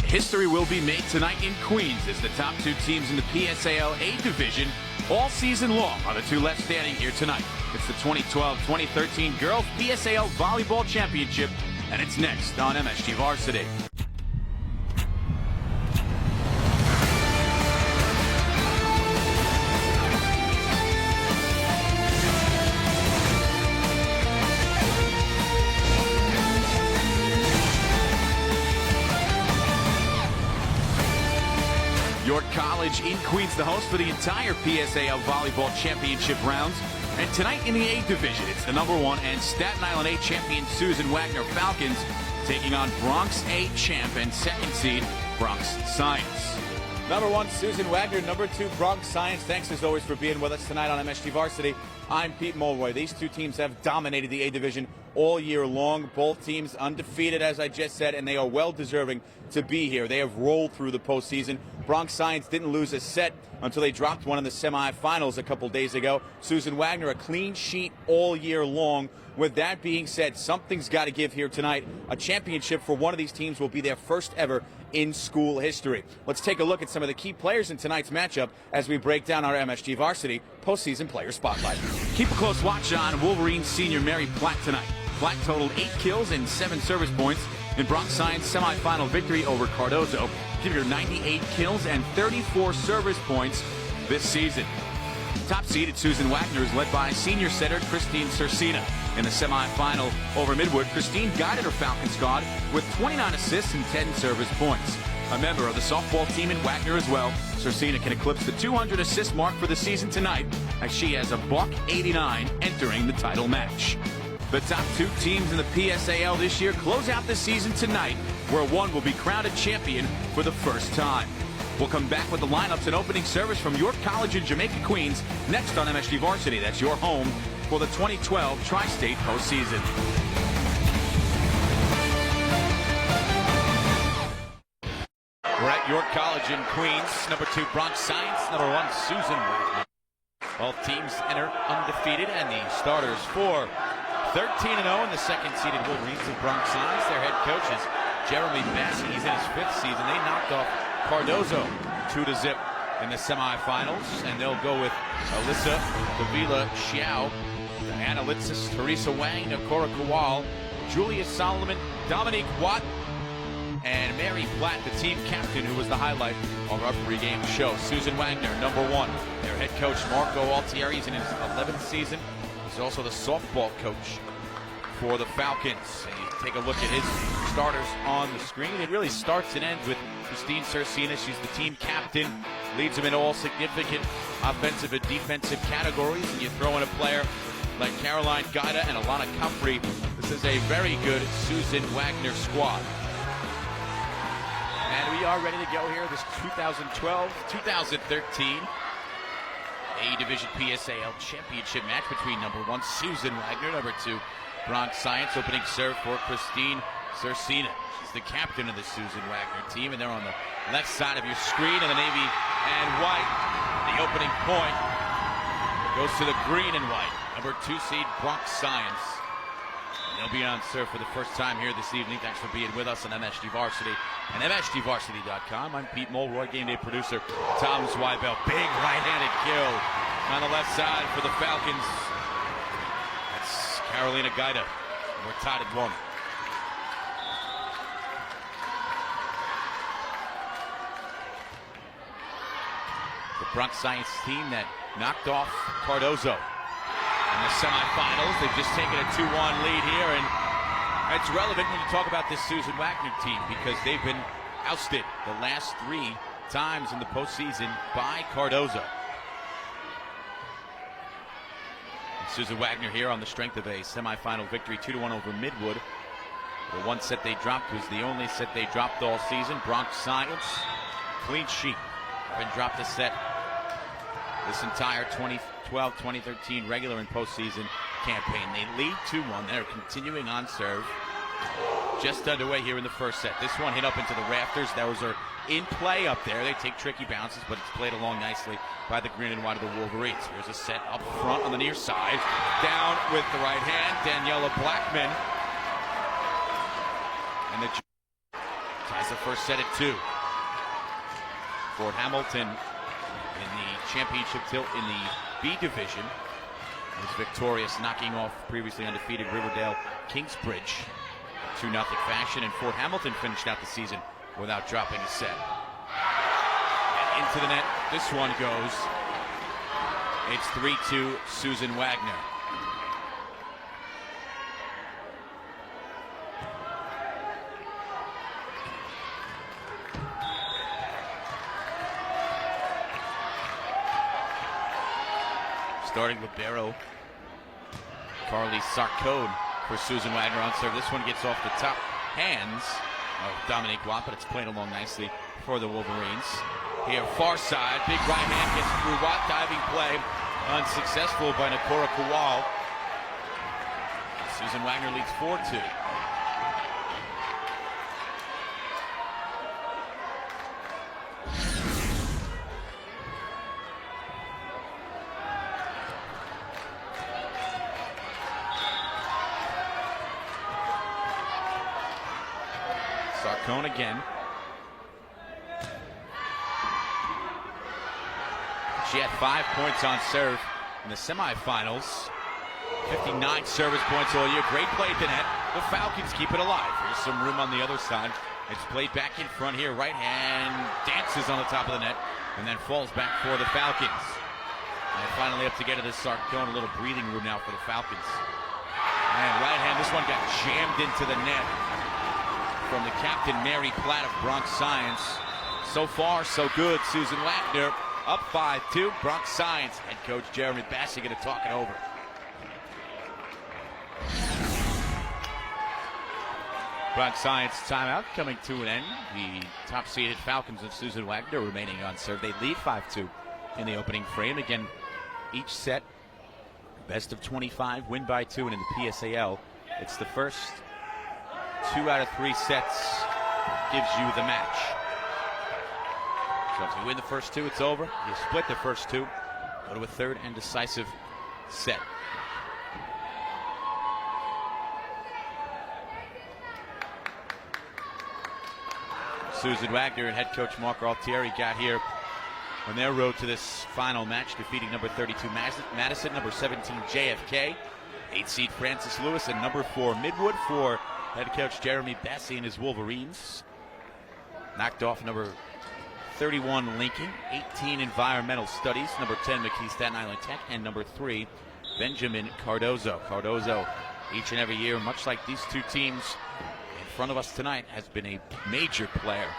History will be made tonight in Queens as the top two teams in the PSAL A division all season long are the two left standing here tonight. It's the 2012-2013 Girls PSAL Volleyball Championship, and it's next on MSG Varsity. York College in Queens, the host for the entire PSAL Volleyball Championship rounds. And tonight in the A division, it's the #1 and Staten Island A champion Susan Wagner Falcons taking on Bronx A champ and second seed Bronx Science. #1 Susan Wagner, #2 Bronx Science. Thanks as always for being with us tonight on MSG Varsity. I'm Pete Mulroy. These two teams have dominated the A division all year long. Both teams undefeated, as I just said, and they are well deserving to be here. They have rolled through the postseason. Bronx Science didn't lose a set until they dropped one in the semifinals a couple days ago. Susan Wagner, a clean sheet all year long. With that being said, something's got to give here tonight. A championship for one of these teams will be their first ever in school history. Let's take a look at some of the key players in tonight's matchup as we break down our MSG Varsity postseason player spotlight. Keep a close watch on Wolverine senior Mary Platt tonight. Platt totaled 8 kills and 7 service points in Bronx Science semifinal victory over Cardozo, giving her 98 kills and 34 service points this season. Top seeded Susan Wagner is led by senior setter Christine Cersina. In the semifinal over Midwood, Christine guided her Falcon squad with 29 assists and 10 service points. A member of the softball team in Wagner as well, Cersina can eclipse the 200 assist mark for the season tonight as she has a .89 entering the title match. The top two teams in the PSAL this year close out the season tonight, where one will be crowned a champion for the first time. We'll come back with the lineups and opening service from York College in Jamaica, Queens, next on MSG Varsity. That's your home for the 2012 Tri-State postseason. We're at York College in Queens. #2 Bronx Science, #1 Susan Wagner. Both teams enter undefeated, and the starters for 13-0 in the second-seeded Wolverines of Bronx Science. Their head coach is Jeremy Bassey. He's in his 5th season. They knocked off Cardozo 2-0 in the semifinals, and they'll go with Alyssa Davila Xiao, Diana Litzis, Teresa Wang, Cora Kowal, Julia Solomon, Dominique Watt, and Mary Platt, the team captain, who was the highlight of our pregame show. Susan Wagner, #1. Their head coach, Marco Altieri, is in his 11th season. He's also the softball coach for the Falcons. And you take a look at his starters on the screen. It really starts and ends with Christine Cersina. She's the team captain, leads them in all significant offensive and defensive categories. And you throw in a player like Caroline Gaida and Alana Comfrey. This is a very good Susan Wagner squad. And we are ready to go here. This 2012-2013 A Division PSAL Championship match between #1 Susan Wagner, #2 Bronx Science. Opening serve for Christine Cersina. She's the captain of the Susan Wagner team, and they're on the left side of your screen in the navy and white. The opening point goes to the green and white. #2 seed Bronx Science. And they'll be on serve for the first time here this evening. Thanks for being with us on MSG Varsity and MSGVarsity.com. I'm Pete Mulroy, game day producer Tom Zweibel. Big right-handed kill on the left side for the Falcons. That's Carolina Gaida. We're tied at 1. The Bronx Science team that knocked off Cardozo in the semifinals. They've just taken a 2-1 lead here, and it's relevant when you talk about this Susan Wagner team because they've been ousted the last 3 times in the postseason by Cardozo. And Susan Wagner here on the strength of a semifinal victory, 2-1 over Midwood. The one set they dropped was the only set they dropped all season. Bronx Science, clean sheet. Haven't dropped a set this entire 2012-2013 regular and postseason campaign. They lead 2-1. They're continuing on serve. Just underway here in the first set. This one hit up into the rafters. Those are in play up there. They take tricky bounces, but it's played along nicely by the green and white of the Wolverines. Here's a set up front on the near side. Down with the right hand, Daniela Blackman. And the ties the first set at 2. Fort Hamilton in the championship tilt in the B division is victorious, knocking off previously undefeated Riverdale Kingsbridge 2-0 fashion, and Fort Hamilton finished out the season without dropping a set. And into the net, this one goes. It's 3-2 Susan Wagner. Starting libero, Carly Sarcone for Susan Wagner on serve. This one gets off the top hands of Dominique Watt, but it's played along nicely for the Wolverines. Here, far side, big right hand gets through Watt, diving play, unsuccessful by Nakora Kowal. Susan Wagner leads 4-2. Sarcone again. She had 5 points on serve in the semifinals. 59 service points all year. Great play at the net. The Falcons keep it alive. Here's some room on the other side. It's played back in front here. Right hand dances on the top of the net and then falls back for the Falcons. And finally up to get to this Sarcone. A little breathing room now for the Falcons. And right hand, this one got jammed into the net from the captain, Mary Platt of Bronx Science. So far, so good. Susan Wagner up 5-2. Bronx Science head coach Jeremy Bassey going to talk it over. Bronx Science timeout coming to an end. The top-seeded Falcons of Susan Wagner remaining on serve. They lead 5-2 in the opening frame. Again, each set, best of 25, win by 2, and in the PSAL, it's the first 2 out of 3 sets gives you the match. So if you win the first 2, it's over. You split the first 2, go to a third and decisive set. Susan Wagner and head coach Mark Altieri got here on their road to this final match, defeating number 32 Madison, number 17 JFK, 8 seed Francis Lewis, and number 4 Midwood for head coach Jeremy Bassey and his Wolverines. Knocked off number 31 Lincoln, 18 Environmental Studies, number 10 McKee Staten Island Tech, and number 3 Benjamin Cardozo. Cardozo, each and every year, much like these two teams in front of us tonight, has been a major player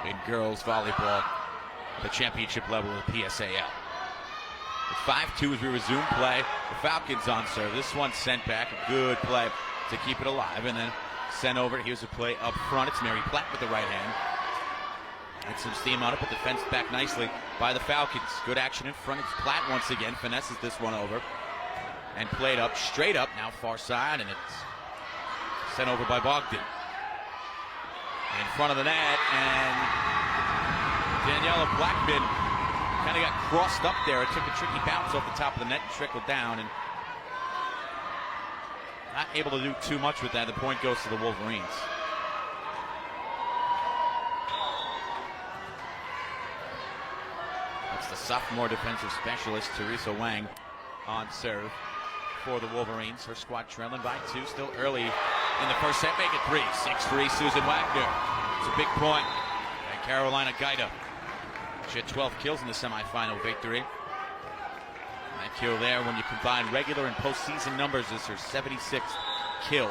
in girls volleyball at the championship level of the PSAL. With 5-2 as we resume play, the Falcons on serve. This one sent back, a good play to keep it alive, and then sent over. Here's a play up front. It's Mary Platt with the right hand. And some steam on it, but defensed back nicely by the Falcons. Good action in front. It's Platt once again. Finesses this one over. And played up, straight up, now far side, and it's sent over by Bogdan. In front of the net, and Daniela Blackman kind of got crossed up there. It took a tricky bounce off the top of the net and trickled down, and not able to do too much with that. The point goes to the Wolverines. That's the sophomore defensive specialist, Teresa Wang, on serve for the Wolverines. Her squad trailing by 2, still early in the first set. Make it 3. 6-3 Susan Wagner. It's a big point. And Carolina Gaida. She had 12 kills in the semifinal victory. That kill there, when you combine regular and postseason numbers, is her 76th kill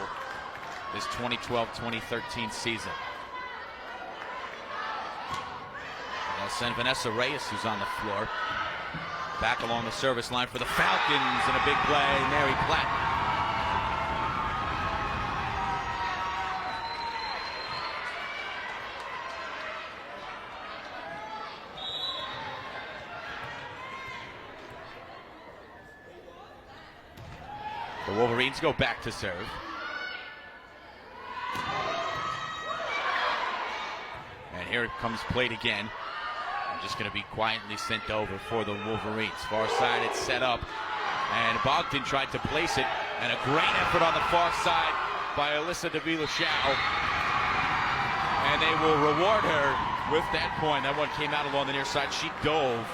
this 2012-2013 season. They'll send Vanessa Reyes, who's on the floor, back along the service line for the Falcons, and a big play, Mary Platt. The Wolverines go back to serve. And here it comes played again. Just going to be quietly sent over for the Wolverines. Far side, it's set up. And Bogdan tried to place it. And a great effort on the far side by Alyssa Davila Shao. And And they will reward her with that point. That one came out along the near side. She dove,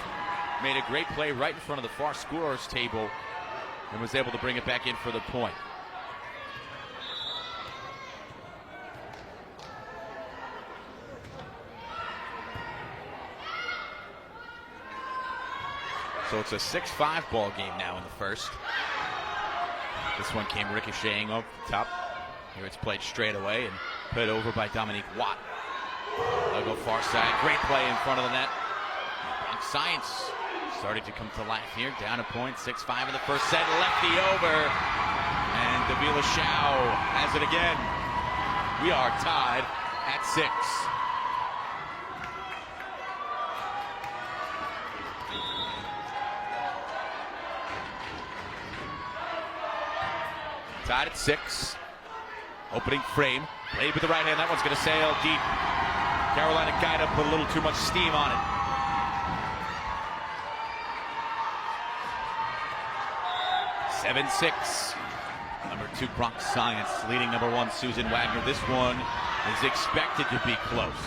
made a great play right in front of the far scorer's table, and was able to bring it back in for the point. So it's a 6-5 ball game now in the first. This one came ricocheting off the top. Here it's played straight away and put over by Dominique Watt. They'll go far side. Great play in front of the net. Bronx Science starting to come to life here. Down a point. 6-5 in the first set. Lefty over. And Davila Shao has it again. We are tied at 6. Tied at 6. Opening frame. Played with the right hand. That one's going to sail deep. Carolina Guida put a little too much steam on it. 7-6. Number 2 Bronx Science leading number 1 Susan Wagner. This one is expected to be close.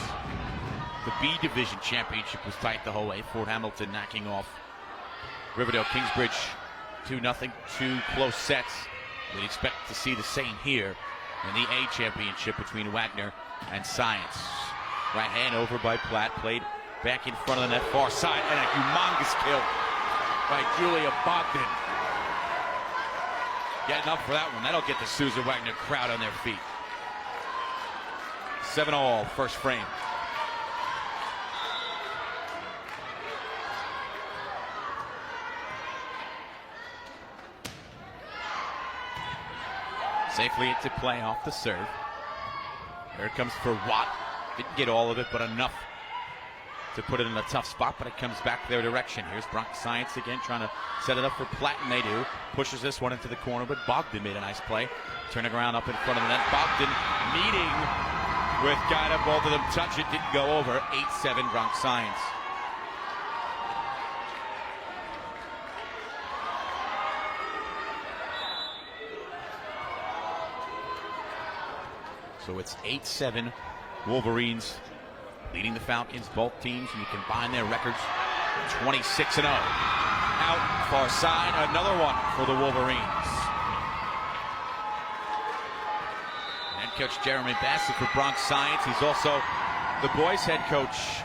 The B Division Championship was tight the whole way. Fort Hamilton knocking off Riverdale Kingsbridge 2-0. 2 close sets. We'd expect to see the same here in the A Championship between Wagner and Science. Right hand over by Platt, played back in front of the net, far side, and a humongous kill by Julia Bogdan. Getting up for that one. That'll get the Susan Wagner crowd on their feet. 7-all, first frame. Safely into play off the serve. Here it comes for Watt. Didn't get all of it, but enough to put it in a tough spot, but it comes back their direction. Here's Bronx Science again, trying to set it up for Platt, and they do. Pushes this one into the corner, but Bogdan made a nice play. Turning around up in front of the net. Bogdan meeting with Guida. Both of them touch it, didn't go over. 8-7 Bronx Science. So it's 8-7 Wolverines leading the Falcons, both teams, and you combine their records, 26-0. Out far side, another one for the Wolverines. Head coach Jeremy Bassett for Bronx Science. He's also the boys head coach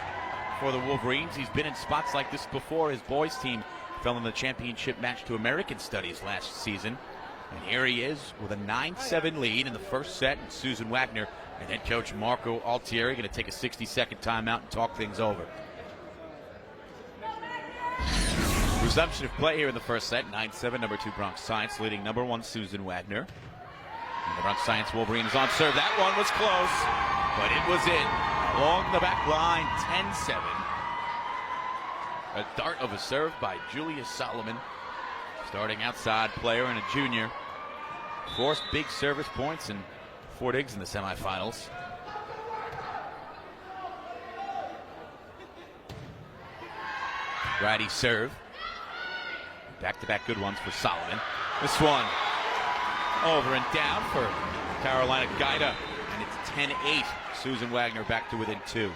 for the Wolverines. He's been in spots like this before. His boys team fell in the championship match to American Studies last season. And here he is with a 9-7 lead in the first set. And Susan Wagner and head coach Marco Altieri going to take a 60-second timeout and talk things over. Resumption of play here in the first set. 9-7, number 2 Bronx Science leading number 1 Susan Wagner. And the Bronx Science Wolverines on serve. That one was close, but it was in. Along the back line, 10-7. A dart of a serve by Julia Solomon. Starting outside player and a junior. Forced big service points in Fort Higgs in the semifinals. Righty serve. Back-to-back good ones for Solomon. This one over and down for Carolina Guida. And it's 10-8. Susan Wagner back to within 2.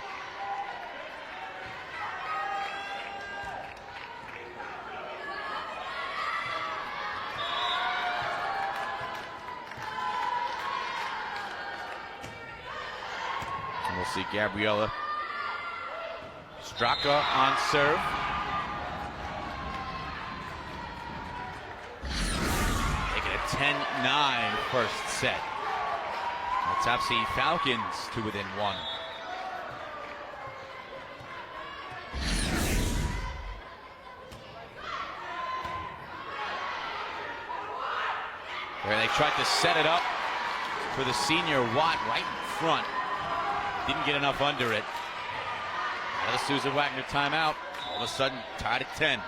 We'll see Gabriella Straka on serve. Making it 10-9 first set. The top seed Falcons to within 1. Where they tried to set it up for the senior Watt right in front. Didn't get enough under it. Another Susan Wagner timeout. All of a sudden, tied at 10.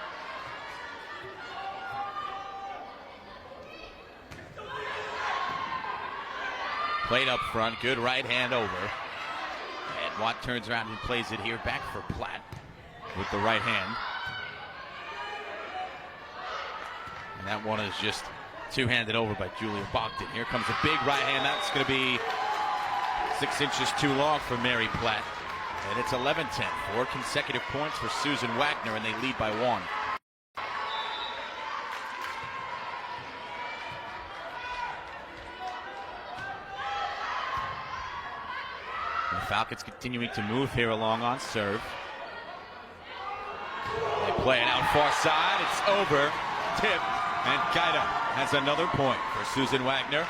Played up front, good right hand over. And Watt turns around and plays it here back for Platt with the right hand. And that one is just two-handed over by Julia Bogdan. Here comes a big right hand. That's going to be 6 inches too long for Mary Platt. And it's 11-10. 4 consecutive points for Susan Wagner, and they lead by 1. The Falcons continuing to move here along on serve. They play it out far side. It's over. Tip. And Gaida has another point for Susan Wagner.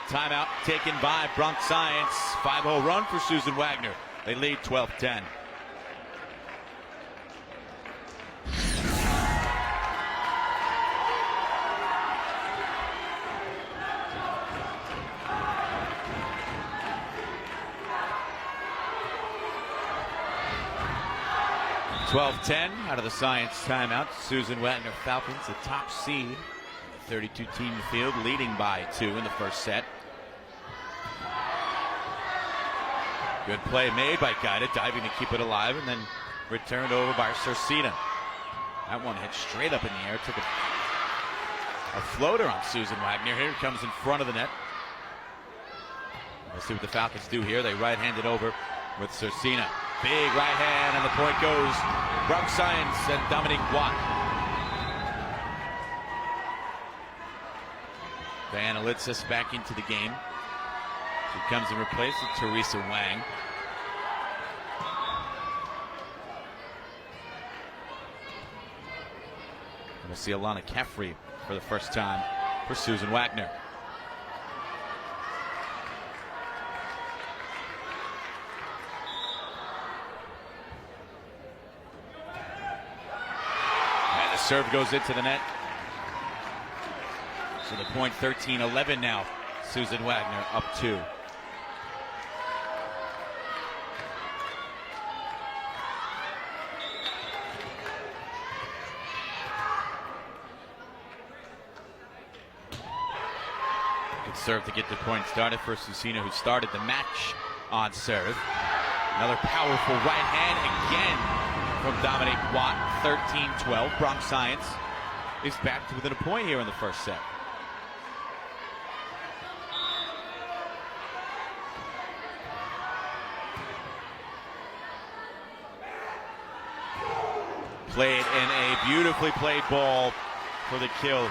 Timeout taken by Bronx Science. 5-0 run for Susan Wagner. They lead 12-10. Out of the Science timeout. Susan Wagner Falcons, the top seed. 32-team field, leading by 2 in the first set. Good play made by Gaida, diving to keep it alive, and then returned over by Cersina. That one hit straight up in the air, took a floater on Susan Wagner. Here it comes in front of the net. Let's see what the Falcons do here. They right-hand it over with Cersina. Big right hand, and the point goes Bronx Science and Dominique Watt. Diana Litzis back into the game. She comes in replace of Teresa Wang. We'll see Alana Kefri for the first time for Susan Wagner. And the serve goes into the net. So the point 13-11 now. Susan Wagner up 2. Good serve to get the point started for Susina, who started the match on serve. Another powerful right hand again from Dominique Watt. 13-12. Bronx Science is back to within a point here in the first set. Played in a beautifully played ball for the kill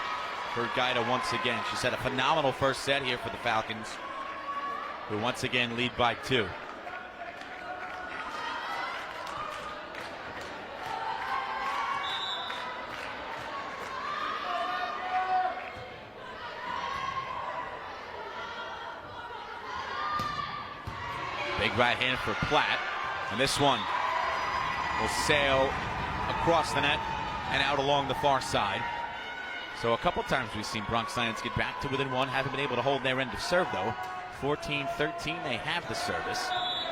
for Gaida once again. She's had a phenomenal first set here for the Falcons, who once again lead by 2. Big right hand for Platt, and this one will sail across the net and out along the far side. So a couple times we've seen Bronx Science get back to within 1. Haven't been able to hold their end of serve though. 14-13, they have the service.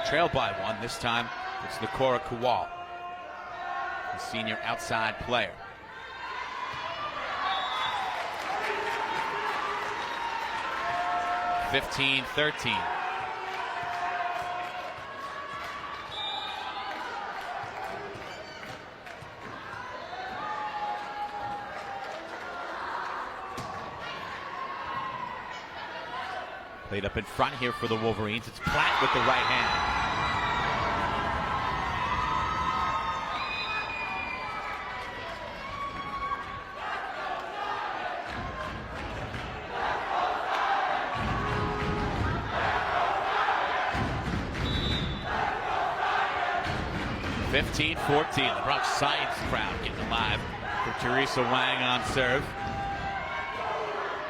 Trailed by 1. This time it's Nikora Kowal, the senior outside player. (15-13). Played up in front here for the Wolverines. It's Platt with the right hand. (15-14). The Bronx Science crowd getting alive for Teresa Wang on serve.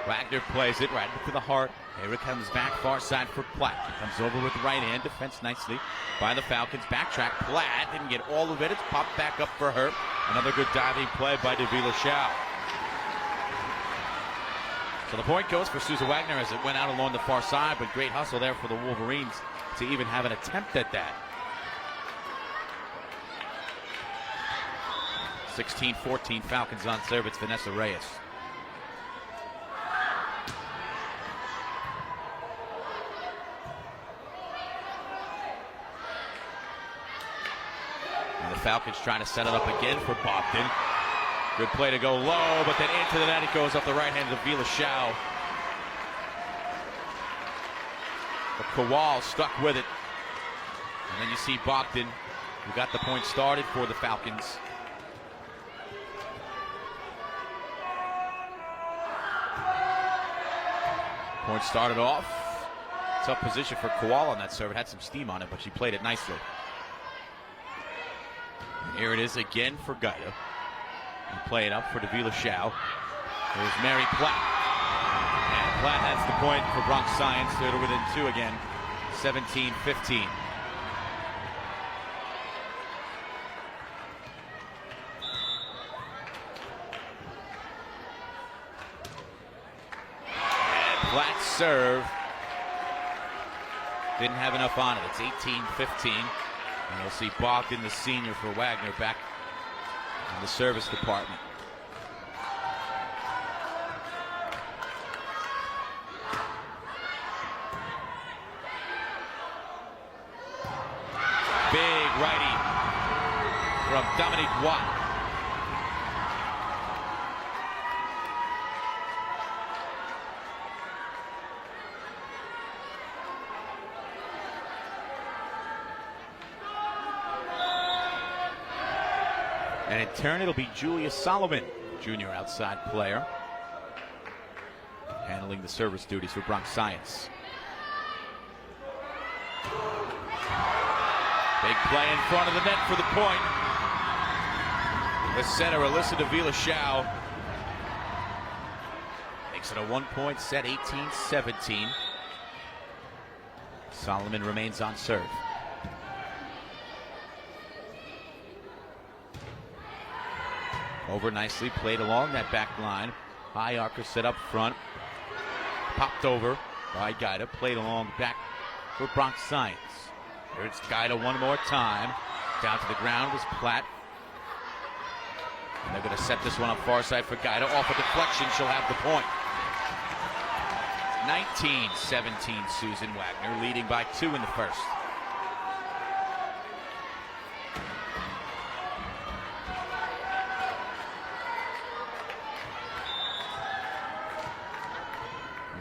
Wagner plays it right into the heart. Here it comes back, far side for Platt. Comes over with the right hand, defense nicely by the Falcons. Backtrack, Platt didn't get all of it. It's popped back up for her. Another good diving play by Davila Shao. So the point goes for Susan Wagner as it went out along the far side, but great hustle there for the Wolverines to even have an attempt at that. 16-14 Falcons on serve. It's Vanessa Reyes. And the Falcons trying to set it up again for Bogdan. Good play to go low, but then into the net it goes off the right hand of Davila Shao. But Kowal stuck with it. And then you see Bogdan, who got the point started for the Falcons. Point started off. Tough position for Kowal on that serve. It had some steam on it, but she played it nicely. And here it is again for Gaida. And play it up for Davila Shao. There's Mary Platt. And Platt has the point for Bronx Science. They're within 2 again. 17-15. Platt's serve didn't have enough on it. It's 18-15. And you'll see Bogdan, the senior for Wagner, back in the service department. Big righty from Dominique Watt. And in turn, it'll be Julia Solomon, junior outside player, handling the service duties for Bronx Science. Big play in front of the net for the point. The center, Alyssa Davila Shao, makes it a 1-point set, 18-17. Solomon remains on serve. Over nicely, played along that back line. High archer set up front. Popped over by Gaida, played along back for Bronx Science. Here's Gaida one more time. Down to the ground was Platt. And they're going to set this one up far side for Gaida. Off a deflection, she'll have the point. 19-17 Susan Wagner, leading by 2 in the first.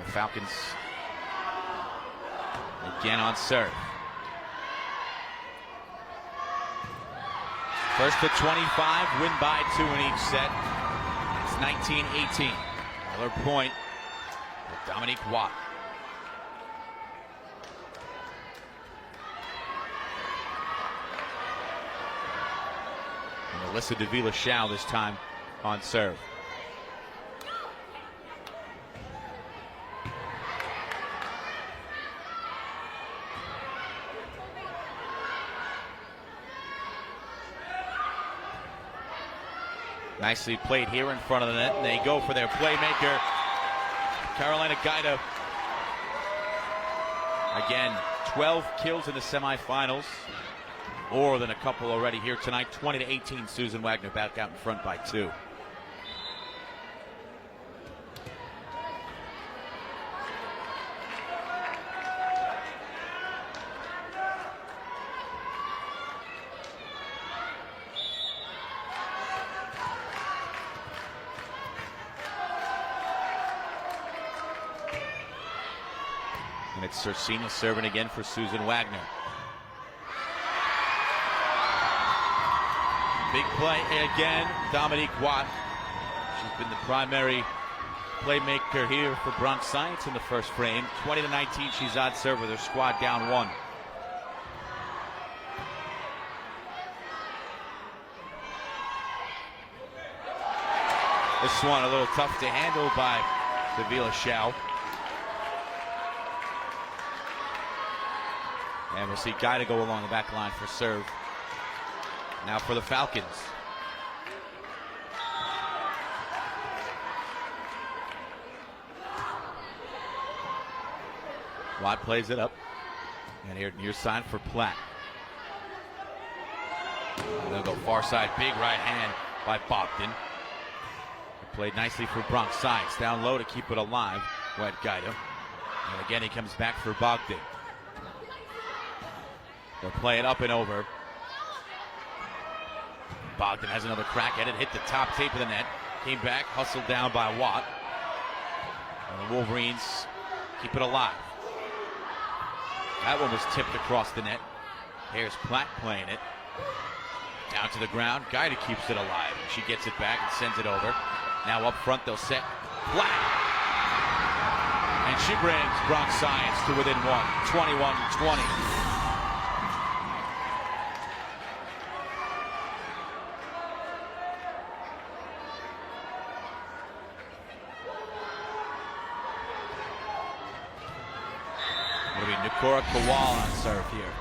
Falcons again on serve. First to 25, win by 2 in each set. It's 19-18. Another point for Dominique Watt. And Alyssa Davila Shao this time on serve. Nicely played here in front of the net, and they go for their playmaker, Carolina Gaida. Again, 12 kills in the semifinals, more than a couple already here tonight. 20-18, Susan Wagner back out in front by 2. And it's Cersina serving again for Susan Wagner. Big play again, Dominique Watt. She's been the primary playmaker here for Bronx Science in the first frame. 20-19, she's on serve with her squad down 1. This one a little tough to handle by Davila Shao. And we'll see Gaida go along the back line for serve. Now for the Falcons. Watt plays it up. And here near side for Platt. And they'll go far side, big right hand by Bogdan. Played nicely for Bronx Science. Down low to keep it alive, Wet Gaida. And again he comes back for Bogdan. They'll play it up and over. Bogdan has another crack at it, hit the top tape of the net. Came back, hustled down by Watt. And the Wolverines keep it alive. That one was tipped across the net. Here's Platt playing it. Down to the ground. Guida keeps it alive. She gets it back and sends it over. Now up front they'll set Platt. And she brings Bronx Science to within one. 21-20. It'll be Nikora Kowal on serve here.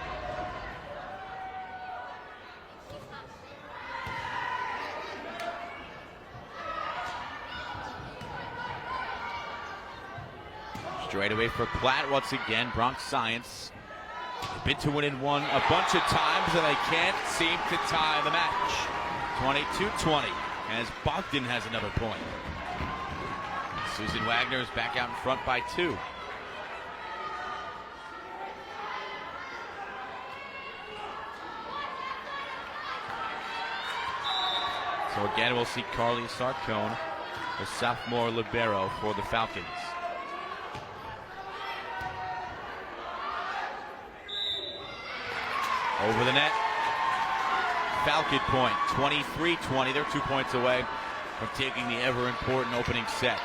Straight away for Platt once again. Bronx Science. They've been to win in one a bunch of times and they can't seem to tie the match. 22-20 as Bogdan has another point. Susan Wagner is back out in front by 2. So again, we'll see Carly Sarcone, the sophomore libero for the Falcons. Over the net. Falcon point, 23-20. They're 2 points away from taking the ever-important opening set.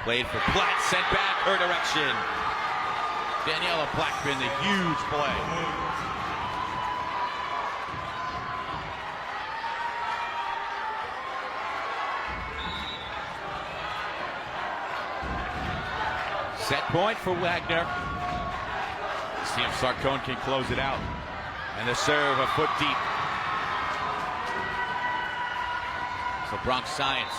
Played for Platt, sent back her direction. Daniela Blackman, the huge play. Set point for Wagner. See if Sarcone can close it out. And the serve a foot deep. So Bronx Science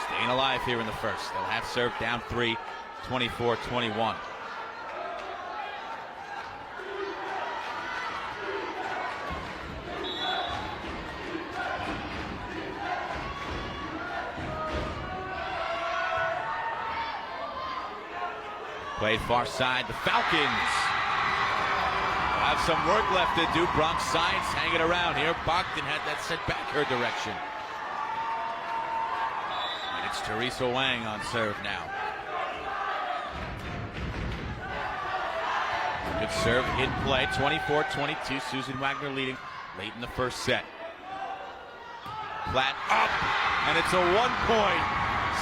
staying alive here in the first. They'll have served down 3, 24-21. Played far side. The Falcons have some work left to do. Bronx Science hanging around here. Bogdan had that sent back her direction. And it's Teresa Wang on serve now. Good serve, hit play. 24-22. Susan Wagner leading late in the first set. Platt up, and it's a 1-point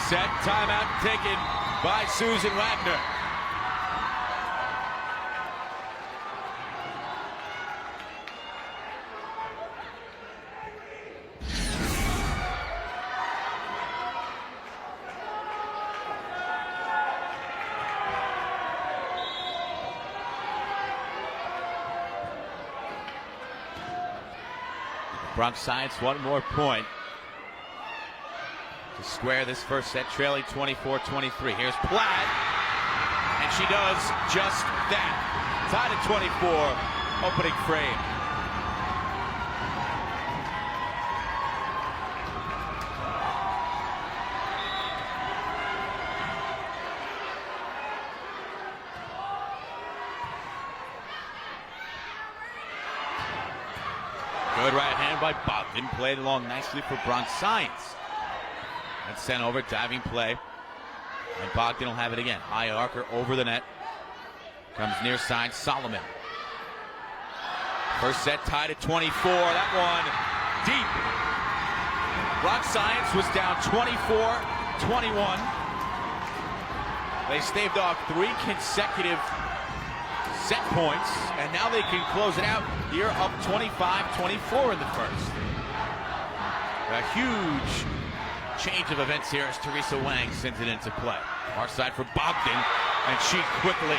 set. Timeout taken by Susan Wagner. Bronx Science one more point to square this first set, trailing 24-23. Here's Platt, and she does just that. Tied at 24, opening frame. Good right hand by Bogdan, played along nicely for Bronx Science. And sent over, diving play. And Bogdan will have it again. High arcer over the net. Comes near side, Solomon. First set tied at 24, that one deep. Bronx Science was down 24-21. They staved off 3 consecutive set points, and now they can close it out here up 25-24 in the first. A huge change of events here as Teresa Wang sends it into play. Far side for Bogdan, and she quickly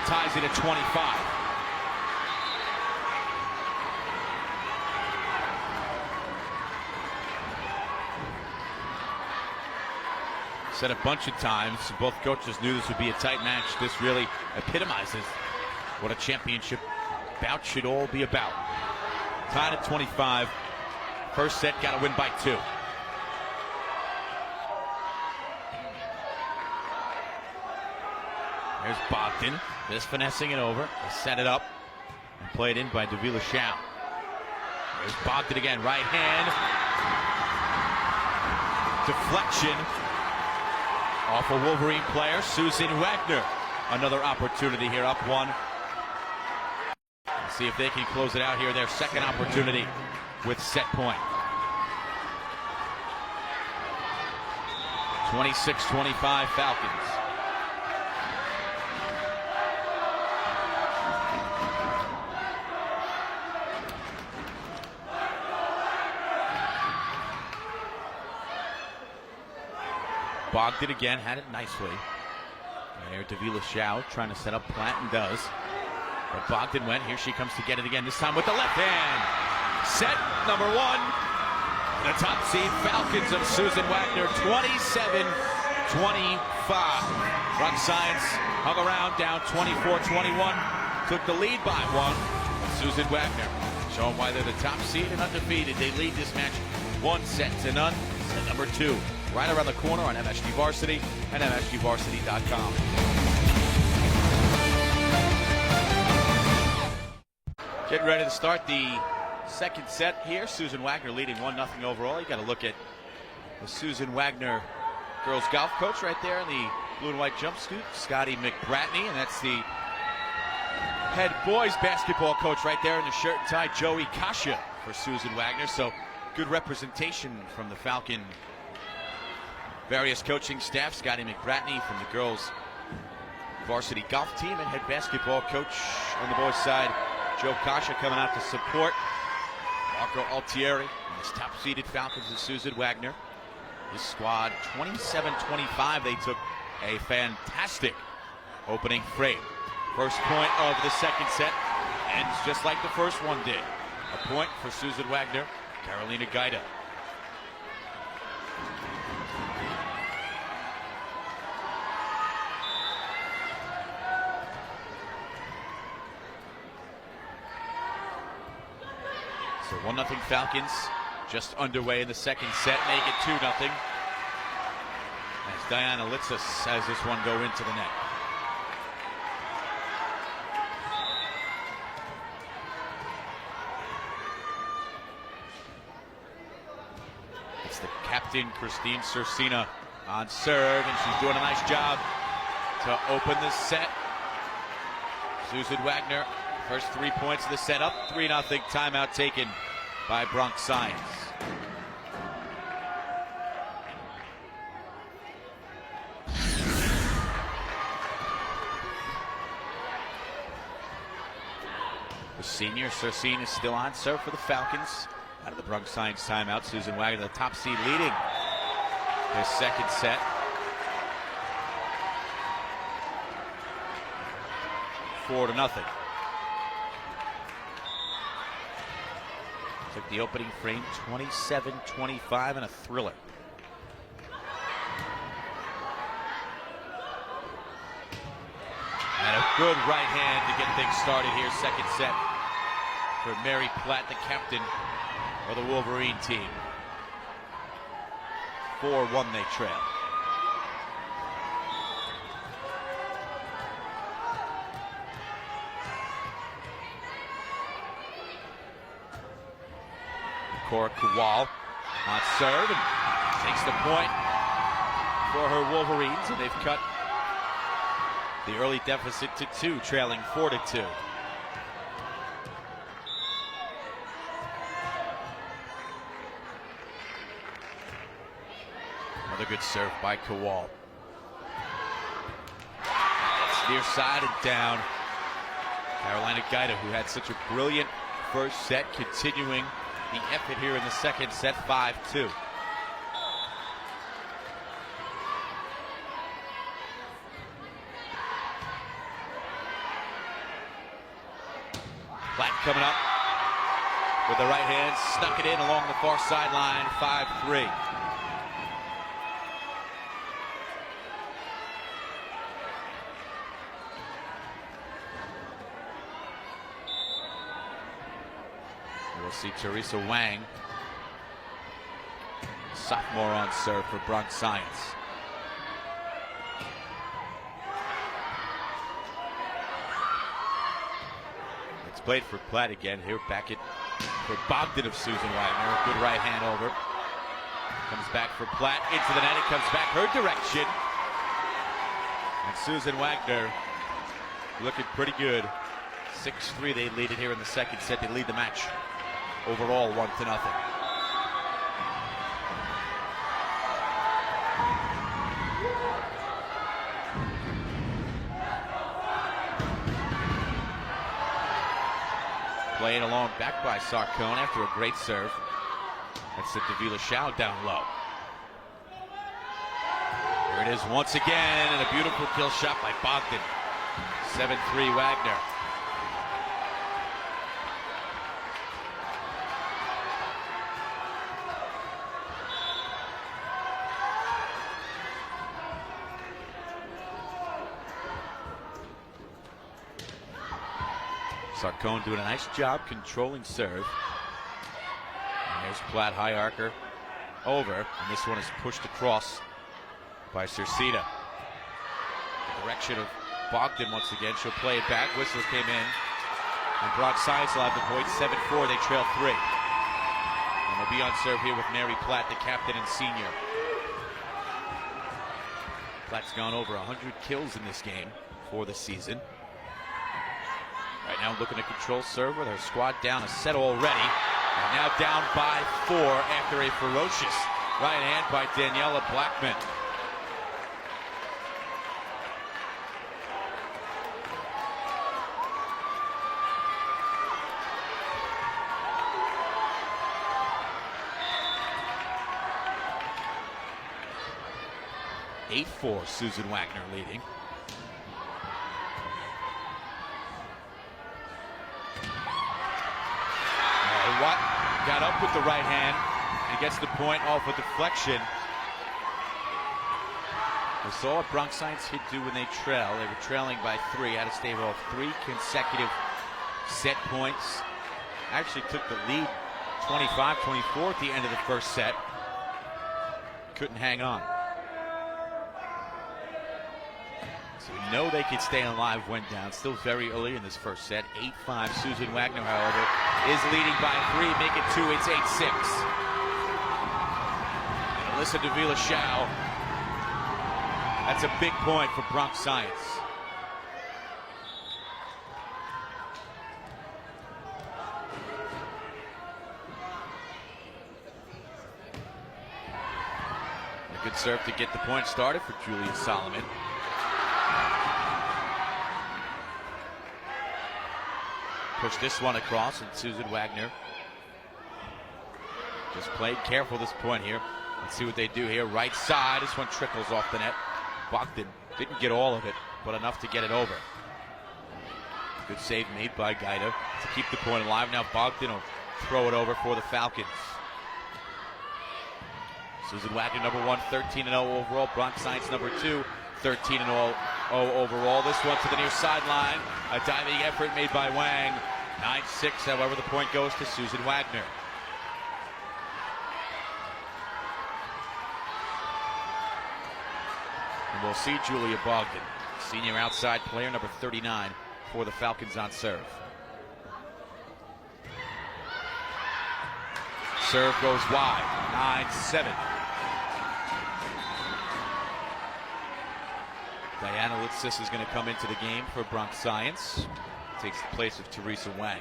ties it at 25. Said a bunch of times, both coaches knew this would be a tight match. This really epitomizes what a championship bout should all be about. Tied at 25. First set, got to win by 2. There's Bogdan, just finessing it over. They set it up and play it in by Davila Shao. There's Bogdan again, right hand. Deflection off a Wolverine player, Susan Wagner. Another opportunity here, up one. Let's see if they can close it out here. Their second opportunity with set point. 26-25 Falcons. Bogdan again, had it nicely. And there Davila Shao trying to set up Platt and does. But Bogdan went, here she comes to get it again, this time with the left hand. Set number one. The top seed Falcons of Susan Wagner, 27-25. Bronx Science hung around, down 24-21. Took the lead by one. Susan Wagner showing why they're the top seed and undefeated. They lead this match 1-0. Set number 2. Right around the corner on MSG Varsity and MSGVarsity.com. Getting ready to start the second set here. Susan Wagner leading 1-0 overall. You got to look at the Susan Wagner girls golf coach right there in the blue and white jumpsuit, Scotty McBratney, and that's the head boys basketball coach right there in the shirt and tie, Joey Kasha for Susan Wagner. So good representation from the Falcon various coaching staff. Scotty McBratney from the girls varsity golf team, and head basketball coach on the boys side, Joe Kasha, coming out to support Marco Altieri and his top-seeded Falcons of Susan Wagner. This squad 27-25. They took a fantastic opening frame. First point of the second set ends just like the first one did. A point for Susan Wagner, Carolina Gaida. So 1-0 Falcons, just underway in the second set, make it 2-0. As Diana Litzis has this one go into the net. It's the captain, Christine Cersina, on serve, and she's doing a nice job to open the set. Susan Wagner, first 3 points of the set, up 3-0. Timeout taken by Bronx Science. The senior Cersina is still on serve for the Falcons. Out of the Bronx Science timeout, Susan Wagner, the top seed, leading this second set. Four to nothing. Took the opening frame 27-25 and a thriller. And a good right hand to get things started here, second set for Mary Platt, the captain of the Wolverine team. 4-1 they trail. Cora Kowal on serve and takes the point for her Wolverines, and they've cut the early deficit to 2, trailing 4-2. Another good serve by Kowal. That's near side and down. Carolina Gaida, who had such a brilliant first set, continuing the effort here in the second set, 5-2. Platt coming up with the right hand, snuck it in along the far sideline, 5-3. We'll see Teresa Wang, sophomore, on serve for Bronx Science. It's played for Platt again here, back at for Bogdan of Susan Wagner. Good right hand over. Comes back for Platt into the net. It comes back her direction. And Susan Wagner looking pretty good. 6-3 they lead it here in the second set. They lead the match overall 1-0. Playing along back by Sarcone after a great serve. That's the Davila Shao down low. Here it is once again, and a beautiful kill shot by Bogdan. 7-3 Wagner. Sarcone doing a nice job controlling serve. And there's Platt, high arcer over, and this one is pushed across by Cercina. The direction of Bogdan once again. She'll play it back. Whistle came in, and Bronx Science will have the point. 7-4. They trail 3. And they'll be on serve here with Mary Platt, the captain and senior. Platt's gone over 100 kills in this game for the season. Right now looking to control serve with her squad down a set already. And now down by 4 after a ferocious right hand by Daniela Blackman. (8-4) Susan Wagner leading. Watt got up with the right hand and gets the point off a deflection. We saw what Bronx Science hit do when they trail. They were trailing by 3, had to stave off 3 consecutive set points. Actually took the lead 25-24 at the end of the first set. Couldn't hang on. So we know they could stay alive when down. Still very early in this first set. 8-5. Susan Wagner, however, is leading by 3. Make it 2. It's 8-6. And Alyssa Davila Shao. That's a big point for Bronx Science. A good serve to get the point started for Julia Solomon. Push this one across, and Susan Wagner just played careful this point here. Let's see what they do here. Right side, this one trickles off the net. Bogdan didn't get all of it, but enough to get it over. Good save made by Gaida to keep the point alive. Now Bogdan will throw it over for the Falcons. Susan Wagner, number 1, 13-0 overall. Bronx Science, number 2, 13-0 overall. This one to the near sideline. A diving effort made by Wang. 9-6, however, the point goes to Susan Wagner. And we'll see Julia Bogdan, senior outside player, number 39, for the Falcons on serve. Serve goes wide, 9-7. Diana Litsis is going to come into the game for Bronx Science. Takes the place of Teresa Wang.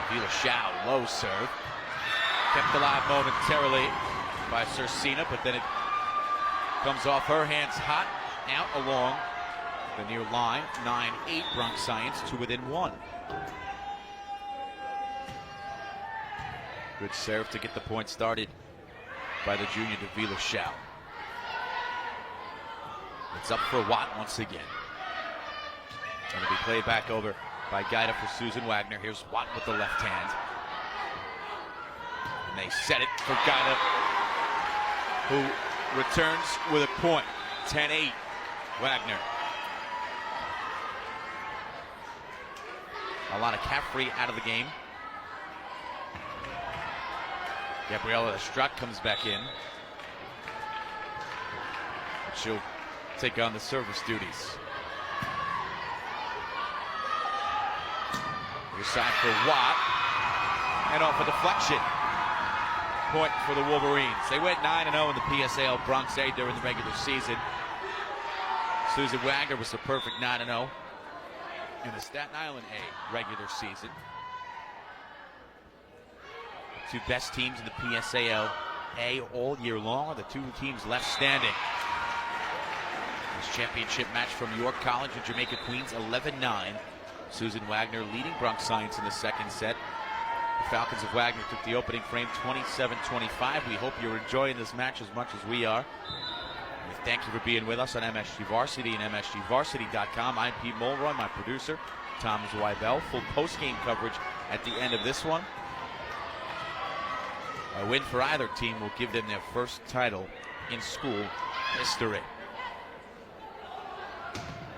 Davila Shao, low serve. Kept alive momentarily by Cercina, but then it comes off her hands hot, out along the near line. 9-8 Bronx Science, 2 within 1. Good serve to get the point started by the junior Davila Shao. It's up for Watt once again. Going to be played back over by Gaida for Susan Wagner. Here's Watt with the left hand. And they set it for Gaida, who returns with a point. 10-8, Wagner. A lot of Caffrey out of the game. Gabriella Struck comes back in. She'll take on the service duties. Your side for Watt, and off a deflection. Point for the Wolverines. They went 9-0 in the PSAL Bronx A during the regular season. Susan Wagner was the perfect 9-0 in the Staten Island A regular season. The two best teams in the PSAL A all year long are the two teams left standing. This championship match from York College and Jamaica Queens, 11-9. Susan Wagner leading Bronx Science in the second set. The Falcons of Wagner took the opening frame 27-25. We hope you're enjoying this match as much as we are. We thank you for being with us on MSG Varsity and MSGVarsity.com. I'm Pete Mulroy, my producer, Thomas Wybell. Full post-game coverage at the end of this one. A win for either team will give them their first title in school history.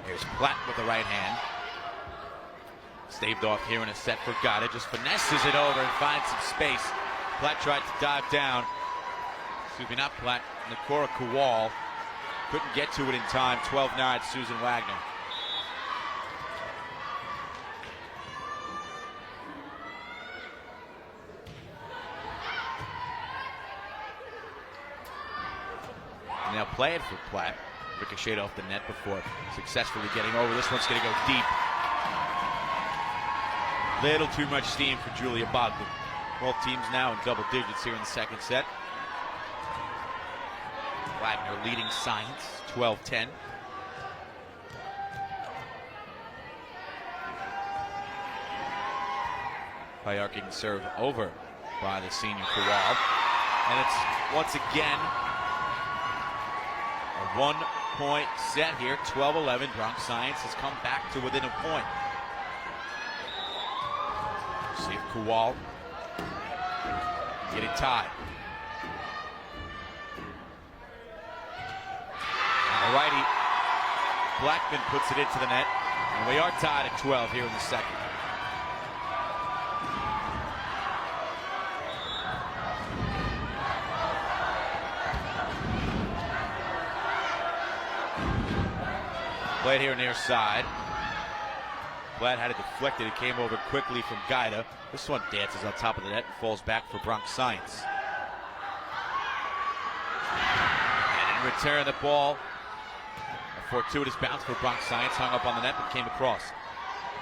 Here's Platt with the right hand. Staved off here in a set for Gata. Just finesses it over and finds some space. Platt tried to dive down. Excuse me, not Platt. Nakora Kowal couldn't get to it in time. 12-9 Susan Wagner. And they'll play it for Platt. Ricocheted off the net before successfully getting over. This one's going to go deep. Little too much steam for Julia Bogdan. Both teams now in double digits here in the second set. Wagner leading Science, 12-10. High-arcing serve over by the senior Kowal. And it's once again a one-point set here, 12-11. Bronx Science has come back to within a point. See if Kowal getting tied. And the righty, Blackman puts it into the net. And we are tied at 12 here in the second. Played here near side. Platt had it deflected. It came over quickly from Gaida. This one dances on top of the net and falls back for Bronx Science. And in return, the ball, a fortuitous bounce for Bronx Science, hung up on the net but came across.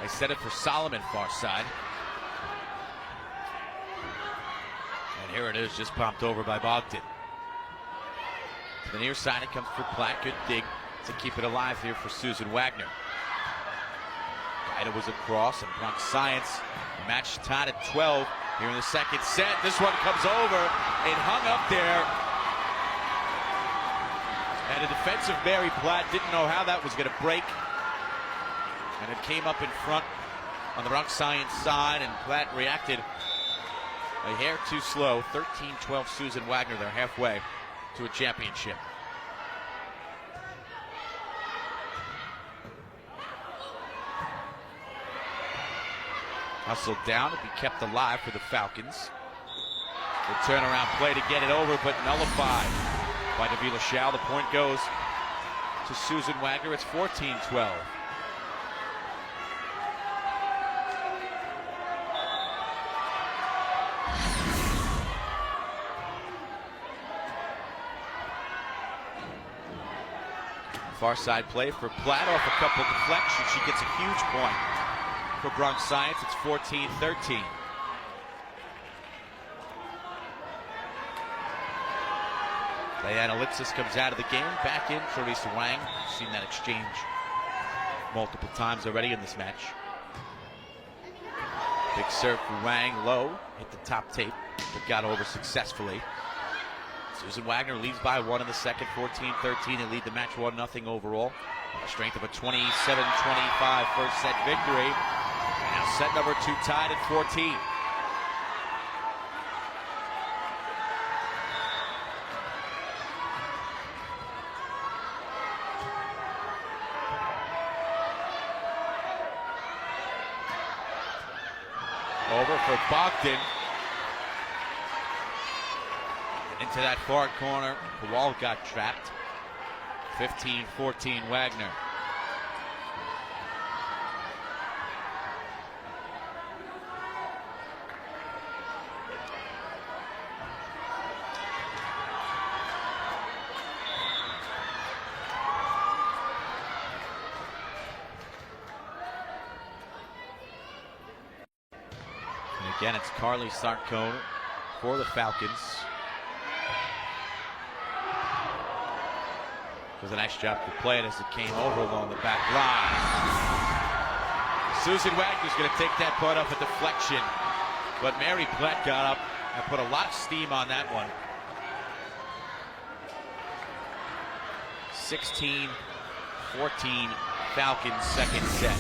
They set it for Solomon, far side. And here it is, just popped over by Bogdan. To the near side, it comes for Platt. Good dig to keep it alive here for Susan Wagner. It was across, and Bronx Science, the match tied at 12 here in the second set. This one comes over. It hung up there. And a defensive Mary Platt didn't know how that was going to break. And it came up in front on the Bronx Science side, and Platt reacted a hair too slow. 13-12 Susan Wagner. They're halfway to a championship. Hustled down to be kept alive for the Falcons. The turnaround play to get it over, but nullified by Davila Schau. The point goes to Susan Wagner. It's 14-12. Far side play for Platt off a couple of deflections. She gets a huge point. For Bronx Science, it's 14-13. Diana Litsis comes out of the game. Back in Teresa Wang. Seen that exchange multiple times already in this match. Big serve for Wang, low. Hit the top tape, but got over successfully. Susan Wagner leads by one in the second, 14-13. They lead the match 1-0 overall. On the strength of a 27-25 first set victory. Now set number 2 tied at 14. Over for Bogdan. And into that far corner. Kowal got trapped. 15-14 Wagner. And again, it's Carly Sarcone for the Falcons. Does a nice job to play it as it came over along the back line. Susan Wagner's going to take that putt off a deflection, but Mary Platt got up and put a lot of steam on that one. 16-14 Falcons, second set.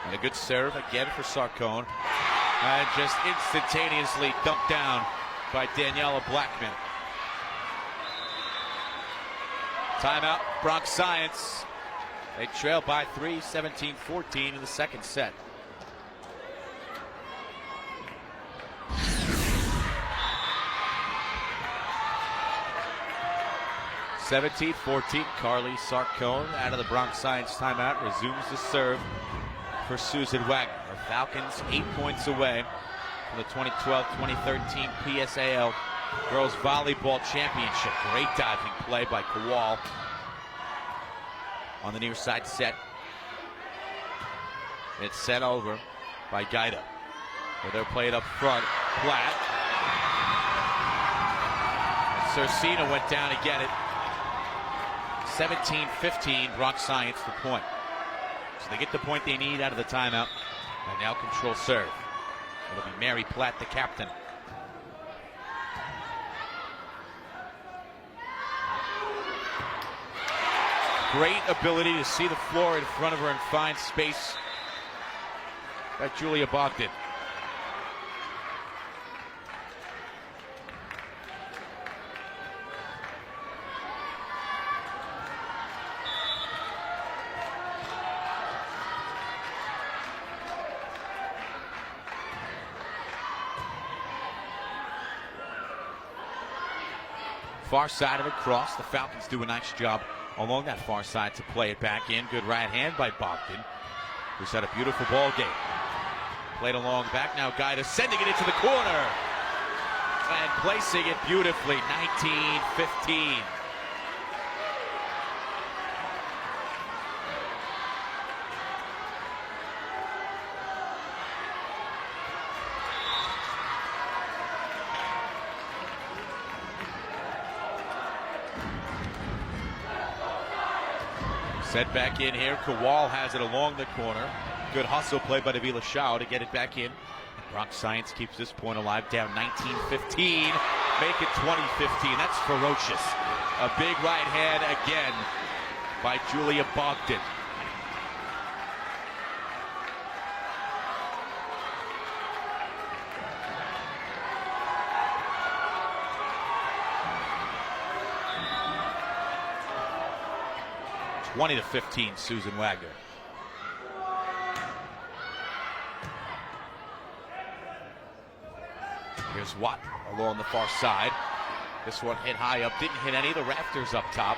And a good serve again for Sarcone. And just instantaneously dumped down by Daniela Blackman. Timeout, Bronx Science. They trail by 3, 17-14 in the second set. (17-14). Carly Sarcone out of the Bronx Science timeout, resumes the serve for Susan Wagner. The Falcons 8 points away from the 2012-2013 PSAL Girls Volleyball Championship. Great diving play by Kowal on the near side set. It's sent over by Gaida. They'll play it up front. Platt. Cersina went down to get it. 17-15, Bronx Science the point. So they get the point they need out of the timeout and now control serve. It'll be Mary Platt, the captain. Great ability to see the floor in front of her and find space by Julia Bogdan. Far side of it, cross. The Falcons do a nice job along that far side to play it back in. Good right hand by Bogdan, who's had a beautiful ball game. Played along back now. Gaida sending it into the corner and placing it beautifully. 19-15. Set back in here. Kowal has it along the corner. Good hustle play by Davila Shao to get it back in. Bronx Science keeps this point alive, down 19-15. Make it 20-15. That's ferocious. A big right hand again by Julia Bogdan. (20-15), Susan Wagner. Here's Watt along the far side. This one hit high up, didn't hit any of the rafters up top.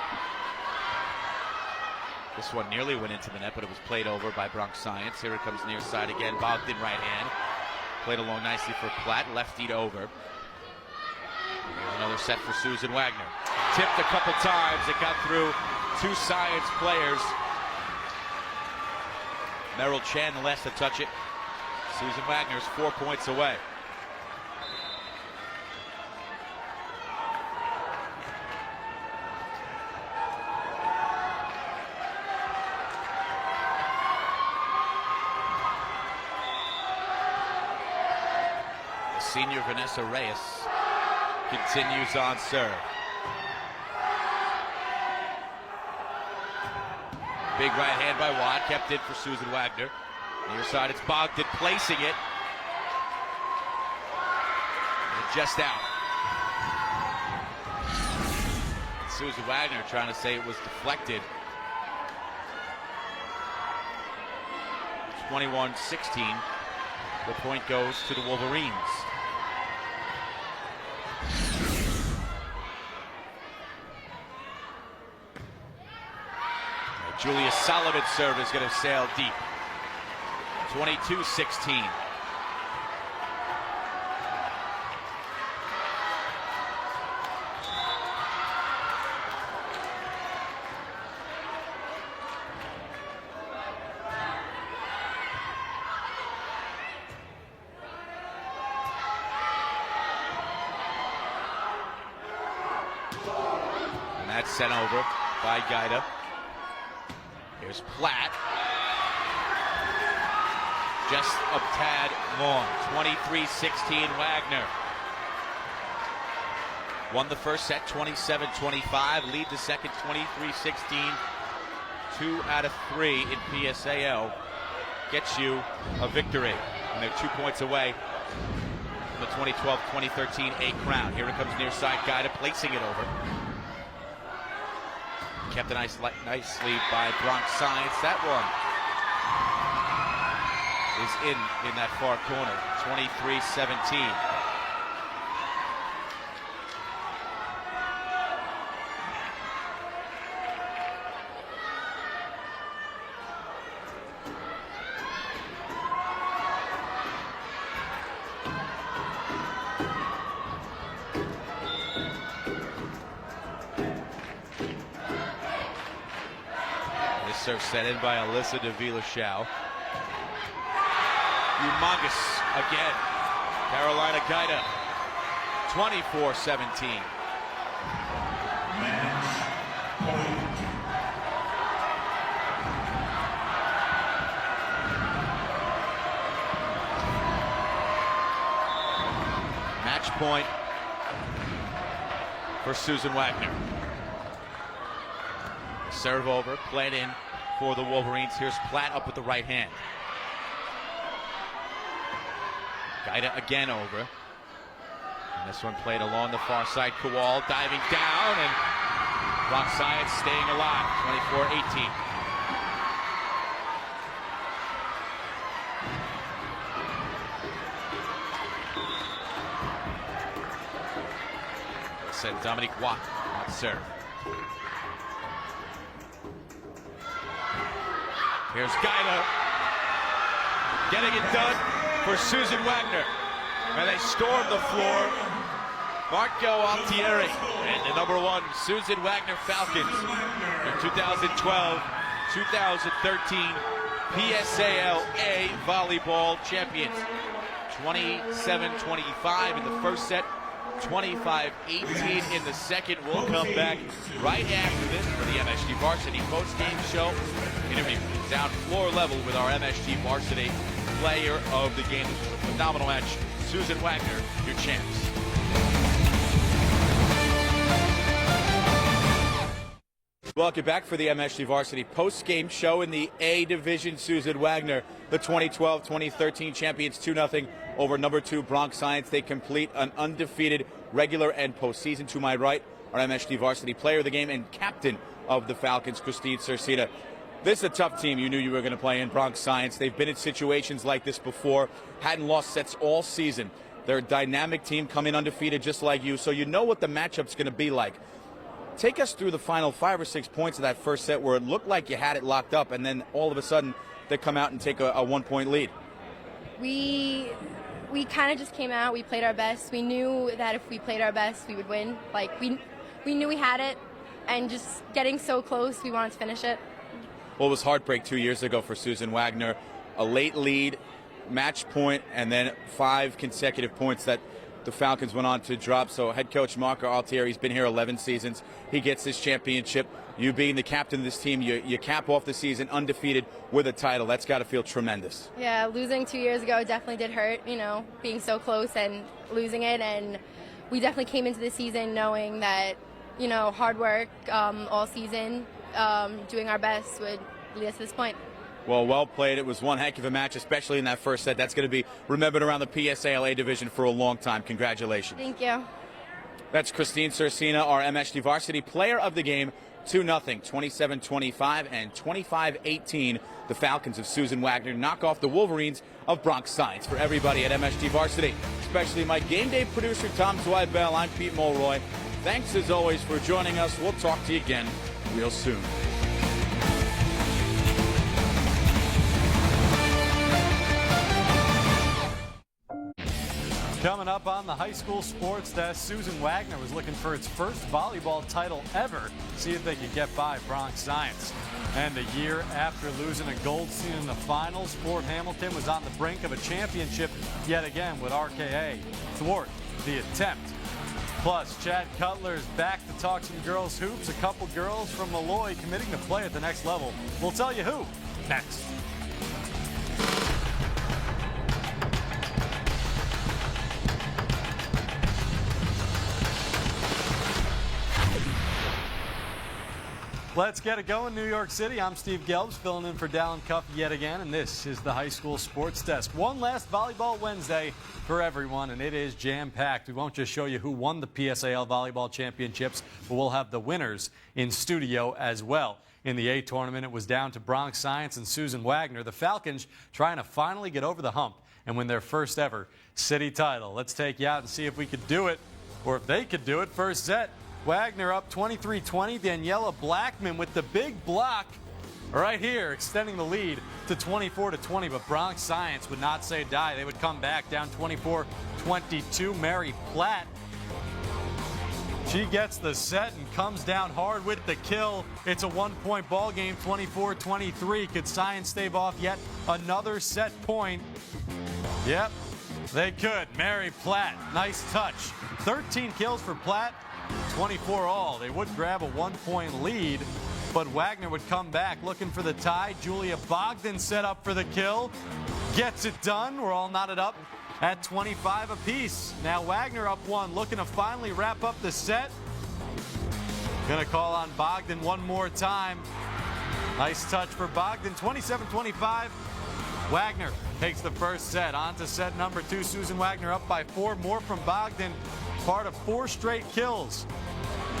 This one nearly went into the net, but it was played over by Bronx Science. Here it comes near side again. Bogdan right hand. Played along nicely for Platt, leftied over. Here's another set for Susan Wagner. Tipped a couple times, it got through two Science players. Merrill Chan the last to touch it. Susan Wagner's 4 points away. The senior Vanessa Reyes continues on serve. Big right hand by Watt, kept in for Susan Wagner. Near side, it's Bogdan placing it. And just out. Susan Wagner trying to say it was deflected. 21-16. The point goes to the Wolverines. Julia Sullivan's serve is going to sail deep. 22-16. And that's sent over by Gaida. Here's Platt. Just a tad long. 23-16 Wagner. Won the first set 27-25. Lead the second 23-16. 2 out of 3 in PSAL gets you a victory. And they're 2 points away from the 2012-2013 A crown. Here it comes near side. Gaida placing it over. Kept a nice lead by Bronx Science. That one is in that far corner. 23-17. Serve set in by Alyssa de Villashau. Humongous again. Carolina Gaida. 24-17. Match point for Susan Wagner. Serve over, played in for the Wolverines. Here's Platt up with the right hand. Gaida again over. And this one played along the far side. Kowal diving down, and Bronx Science staying alive. 24-18. Sent Dominique Watt on serve. Here's Gaida getting it done for Susan Wagner. And they storm the floor. Marco Altieri and the #1 Susan Wagner Falcons. Their 2012-2013 PSAL A volleyball champions. 27-25 in the first set. 25-18 in the second. We'll come back right after this for the MSG Varsity post-game show. Interview down floor level with our MSG Varsity player of the game. This was a phenomenal match. Susan Wagner, your champs. Welcome back for the MSG Varsity post-game show in the A division. Susan Wagner, the 2012-2013 champions, 2-0 over #2 Bronx Science. They complete an undefeated regular and postseason. To my right, our MSG Varsity player of the game and captain of the Falcons, Christine Cercina. This is a tough team you knew you were going to play in, Bronx Science. They've been in situations like this before, hadn't lost sets all season. They're a dynamic team, coming undefeated just like you, so you know what the matchup's going to be like. Take us through the final 5 or 6 points of that first set where it looked like you had it locked up, and then all of a sudden they come out and take a 1-point lead. We kind of just came out. We played our best. We knew that if we played our best, we would win. Like we knew we had it, and just getting so close, we wanted to finish it. Well, it was heartbreak 2 years ago for Susan Wagner. A late lead, match point, and then 5 consecutive points that the Falcons went on to drop. So head coach Marco Altieri, he's been here 11 seasons. He gets his championship. You being the captain of this team, you cap off the season undefeated with a title. That's got to feel tremendous. Yeah, losing 2 years ago definitely did hurt, being so close and losing it. And we definitely came into the season knowing that, hard work all season, doing our best would lead us to this point. Well played. It was one heck of a match, especially in that first set. That's going to be remembered around the PSAL A division for a long time. Congratulations. Thank you. That's Christine Cercina, our MSG Varsity player of the game. 2-0, 27-25 and 25-18. The Falcons of Susan Wagner knock off the Wolverines of Bronx Science. For everybody at MSG Varsity, especially my game day producer, Tom Zweibel, I'm Pete Mulroy. Thanks as always for joining us. We'll talk to you again real soon. Coming up on the high school sports desk, Susan Wagner was looking for its first volleyball title ever. See if they could get by Bronx Science. And a year after losing a gold seed in the finals, Fort Hamilton was on the brink of a championship yet again with RKA. Thwart the attempt. Plus, Chad Cutler is back to talk some girls hoops. A couple girls from Malloy committing to play at the next level. We'll tell you who next. Let's get it going, New York City. I'm Steve Gelbs, filling in for Dallin Cuff yet again, and this is the high school sports desk. One last Volleyball Wednesday for everyone, and it is jam-packed. We won't just show you who won the PSAL Volleyball Championships, but we'll have the winners in studio as well. In the A tournament, it was down to Bronx Science and Susan Wagner. The Falcons trying to finally get over the hump and win their first ever city title. Let's take you out and see if we could do it, or if they could do it. First set. Wagner up 23-20. Daniela Blackman with the big block right here, extending the lead to 24-20. But Bronx Science would not say die. They would come back down 24-22. Mary Platt, she gets the set and comes down hard with the kill. It's a one-point ball game, 24-23. Could Science stave off yet another set point? Yep, they could. Mary Platt, nice touch. 13 kills for Platt. 24 all. They would grab a one-point lead, but Wagner would come back looking for the tie. Julia Bogdan set up for the kill. Gets it done. We're all knotted up at 25 apiece. Now Wagner up one, looking to finally wrap up the set. Gonna call on Bogdan one more time. Nice touch for Bogdan. 27-25. Wagner takes the first set. On to set number two. Susan Wagner up by 4. More from Bogdan. Part of 4 straight kills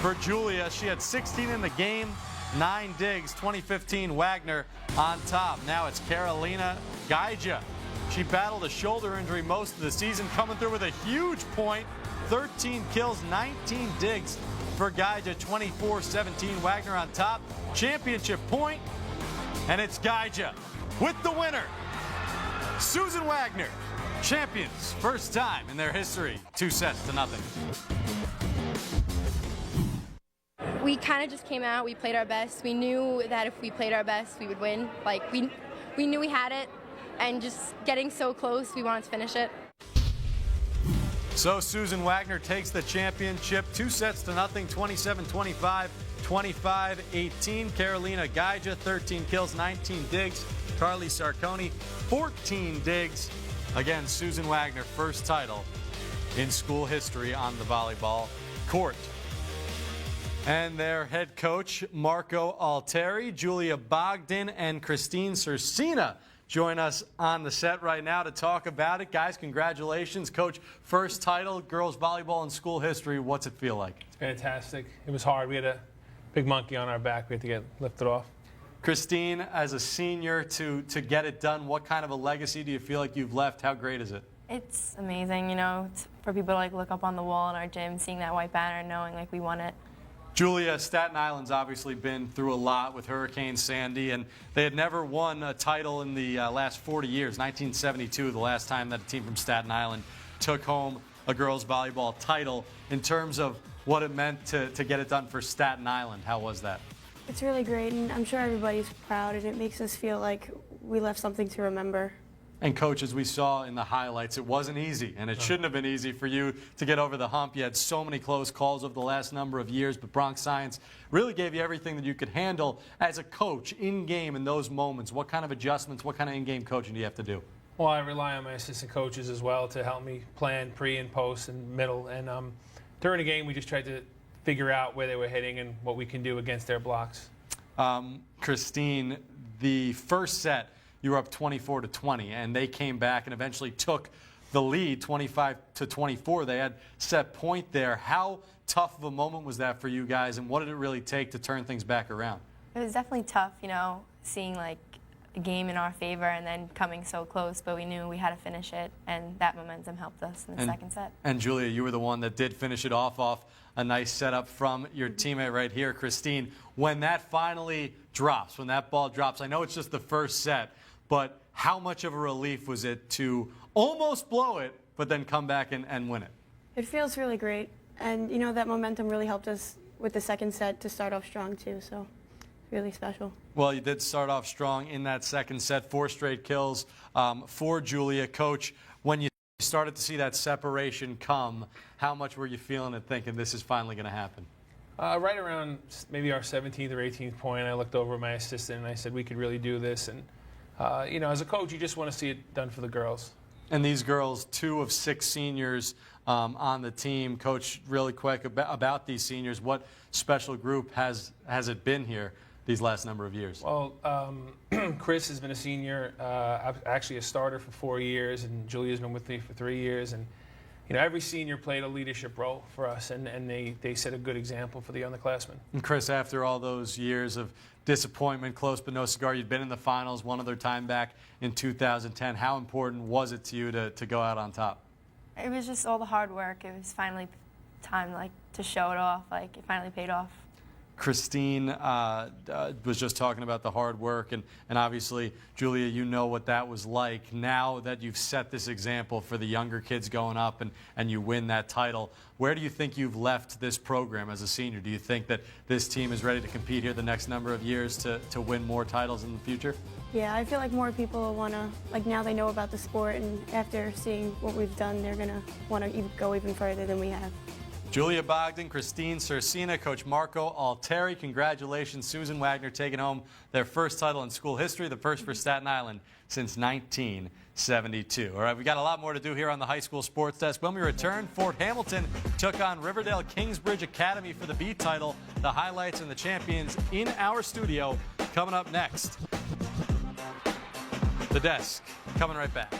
for Julia. She had 16 in the game, 9 digs. 2015 Wagner on top. Now it's Carolina Gaija. She battled a shoulder injury most of the season, coming through with a huge point. 13 kills, 19 digs for Gaija. 24-17 Wagner on top. Championship point, and it's Gaija with the winner. Susan Wagner, champions, first time in their history, 2-0. We kind of just came out, we played our best. We knew that if we played our best, we would win. Like, we knew we had it, and just getting so close, we wanted to finish it. So Susan Wagner takes the championship, 2-0, 27-25, 25-18. Carolina Gaija, 13 kills, 19 digs. Carly Sarconi, 14 digs. Again, Susan Wagner, first title in school history on the volleyball court. And their head coach, Marco Alteri, Julia Bogdan, and Christine Cersina join us on the set right now to talk about it. Guys, congratulations. Coach, first title, girls volleyball in school history. What's it feel like? It's fantastic. It was hard. We had a big monkey on our back. We had to get lifted off. Christine, as a senior, to get it done, what kind of a legacy do you feel like you've left? How great is it? It's amazing, you know, for people to like look up on the wall in our gym, seeing that white banner and knowing like we won it. Julia, Staten Island's obviously been through a lot with Hurricane Sandy, and they had never won a title in the last 40 years. 1972, the last time that a team from Staten Island took home a girls volleyball title. In terms of what it meant to get it done for Staten Island, how was that? It's really great, and I'm sure everybody's proud, and it makes us feel like we left something to remember. And Coach, as we saw in the highlights, it wasn't easy, and it shouldn't have been easy for you to get over the hump. You had so many close calls over the last number of years, but Bronx Science really gave you everything that you could handle as a coach in-game in those moments. What kind of adjustments, what kind of in-game coaching do you have to do? Well, I rely on my assistant coaches as well to help me plan pre and post and middle. And during the game, we just tried to figure out where they were hitting and what we can do against their blocks. Christine, the first set, you were up 24-20, and they came back and eventually took the lead 25-24. They had set point there. How tough of a moment was that for you guys, and what did it really take to turn things back around? It was definitely tough, you know, seeing like a game in our favor and then coming so close, but we knew we had to finish it, and that momentum helped us in the second set. And Julia, you were the one that did finish it off a nice setup from your teammate right here, Christine. When that finally drops, when that ball drops, I know it's just the first set, but how much of a relief was it to almost blow it but then come back and win it? It feels really great. And, you know, that momentum really helped us with the second set to start off strong, too. So, really special. Well, you did start off strong in that second set, 4 straight kills for Julia. Coach, when you started to see that separation come, how much were you feeling and thinking this is finally going to happen? Right around maybe our 17th or 18th point, I looked over at my assistant and I said, we could really do this. And, you know, as a coach, you just want to see it done for the girls. And these girls, 2 of 6 seniors on the team. Coach, really quick about these seniors, what special group has it been here these last number of years? Well, Chris has been a senior, actually a starter for 4 years, and Julia's been with me for 3 years. And you know, every senior played a leadership role for us, and they set a good example for the underclassmen. And Chris, after all those years of disappointment, close but no cigar, you'd been in the finals one other time back in 2010. How important was it to you to go out on top? It was just all the hard work. It was finally time to show it off. It finally paid off. Christine was just talking about the hard work, and obviously, Julia, you know what that was like. Now that you've set this example for the younger kids going up and you win that title, where do you think you've left this program as a senior? Do you think that this team is ready to compete here the next number of years to win more titles in the future? Yeah, I feel like more people want to, now they know about the sport, and after seeing what we've done, they're going to want to go even further than we have. Julia Bogdan, Christine Cersina, Coach Marco Alteri. Congratulations, Susan Wagner taking home their first title in school history, the first for Staten Island since 1972. All right, we got a lot more to do here on the High School Sports Desk. When we return, Fort Hamilton took on Riverdale Kingsbridge Academy for the B title. The highlights and the champions in our studio coming up next. The Desk, coming right back.